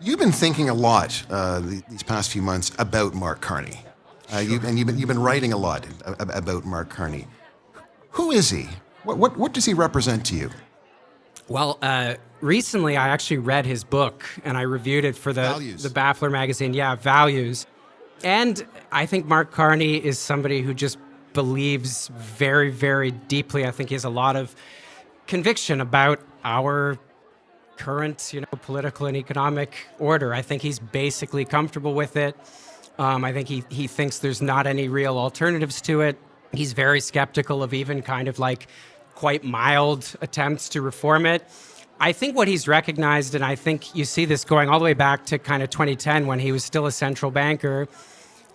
You've been thinking a lot these past few months about Mark Carney. You've been writing a lot about Mark Carney. Who is he? What does he represent to you? Well, recently I actually read his book and I reviewed it for the Values. the Baffler magazine. Yeah, Values. And I think Mark Carney is somebody who just believes very, very deeply. I think he has a lot of conviction about our current, political and economic order. I think he's basically comfortable with it. I think he thinks there's not any real alternatives to it. He's very skeptical of even kind of like quite mild attempts to reform it. I think what he's recognized, and I think you see this going all the way back to kind of 2010 when he was still a central banker.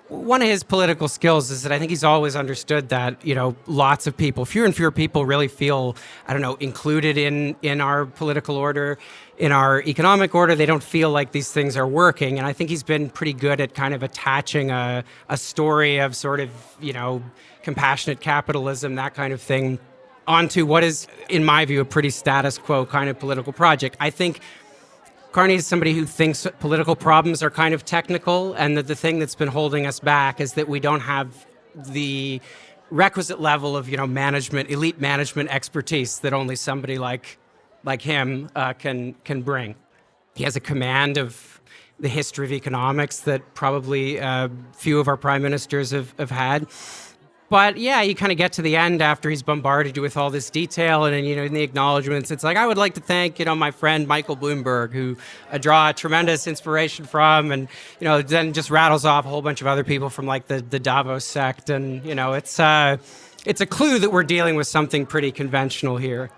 One of his political skills is that I think he's always understood that, lots of people, fewer and fewer people really feel, included in our political order, in our economic order. They don't feel like these things are working. And I think he's been pretty good at kind of attaching a story of sort of, compassionate capitalism, that kind of thing, onto what is, in my view, a pretty status quo kind of political project. I think Carney is somebody who thinks political problems are kind of technical, and that the thing that's been holding us back is that we don't have the requisite level of, elite management expertise that only somebody like him can bring. He has a command of the history of economics that probably few of our prime ministers have had. But yeah, you kind of get to the end after he's bombarded you with all this detail, and then, in the acknowledgments, it's like, I would like to thank, my friend Michael Bloomberg, who I draw tremendous inspiration from, and, then just rattles off a whole bunch of other people from like the Davos sect, and, it's a clue that we're dealing with something pretty conventional here.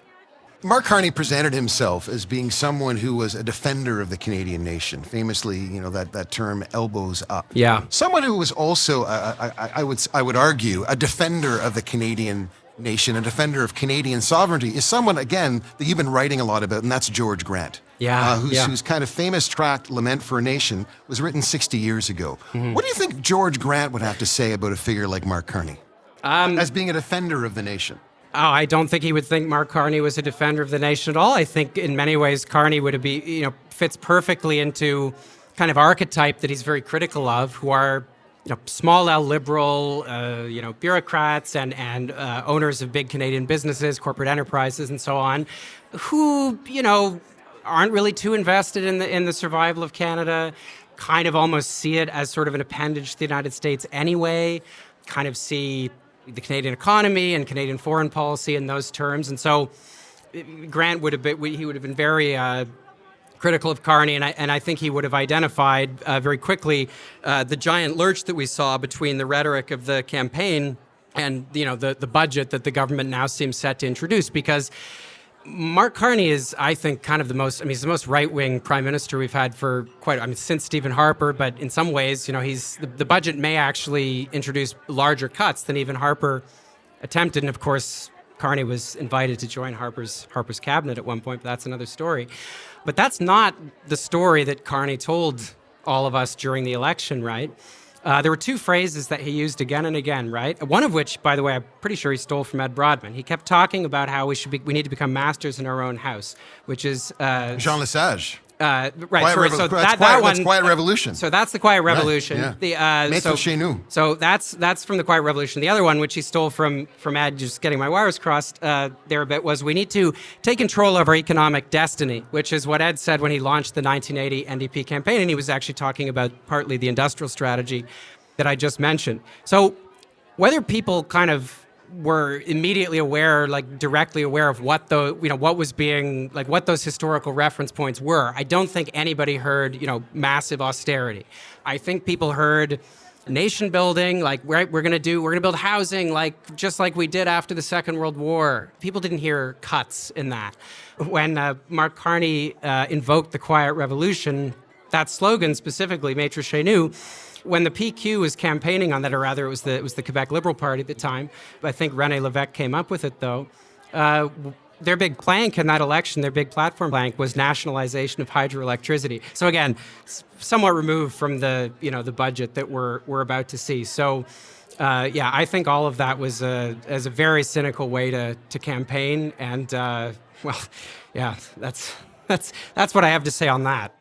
Mark Carney presented himself as being someone who was a defender of the Canadian nation, famously, that term elbows up. Yeah. Someone who was also, I would argue, a defender of the Canadian nation, a defender of Canadian sovereignty, is someone, again, that you've been writing a lot about, and that's George Grant. Yeah. Whose kind of famous tract, Lament for a Nation, was written 60 years ago. Mm-hmm. What do you think George Grant would have to say about a figure like Mark Carney as being a defender of the nation? Oh, I don't think he would think Mark Carney was a defender of the nation at all. I think in many ways Carney would be, fits perfectly into kind of archetype that he's very critical of, who are, small L liberal, bureaucrats and owners of big Canadian businesses, corporate enterprises, and so on, who, aren't really too invested in the survival of Canada, kind of almost see it as sort of an appendage to the United States anyway, kind of see the Canadian economy and Canadian foreign policy in those terms. And so Grant would have been very critical of Carney, and I think he would have identified very quickly the giant lurch that we saw between the rhetoric of the campaign and the budget that the government now seems set to introduce, because Mark Carney is, I think, kind of he's the most right-wing prime minister we've had for since Stephen Harper, but in some ways, the budget may actually introduce larger cuts than even Harper attempted. And of course, Carney was invited to join Harper's cabinet at one point, but that's another story. But that's not the story that Carney told all of us during the election, right? There were two phrases that he used again and again, right? One of which, by the way, I'm pretty sure he stole from Ed Broadman. He kept talking about how we need to become masters in our own house, which is Jean Lesage. Right. That's Quiet Revolution. So that's the Quiet Revolution. Right, yeah. Maître chez nous. So that's from the Quiet Revolution. The other one, which he stole from Ed, just getting my wires crossed there a bit, was we need to take control of our economic destiny, which is what Ed said when he launched the 1980 NDP campaign, and he was actually talking about partly the industrial strategy that I just mentioned. So whether people kind of were immediately aware, like directly aware of what was being, like what those historical reference points were, I don't think anybody heard, massive austerity. I think people heard nation building, like we're going to build housing, just like we did after the Second World War. People didn't hear cuts in that. When Mark Carney invoked the Quiet Revolution, that slogan specifically, Maître chez nous, when the PQ was campaigning on that, or rather it was the Quebec Liberal Party at the time, I think René Lévesque came up with it though, their big plank in that election, their big platform plank, was nationalization of hydroelectricity. So again, somewhat removed from the budget that we're about to see. So I think all of that was as a very cynical way to campaign, and that's what I have to say on that.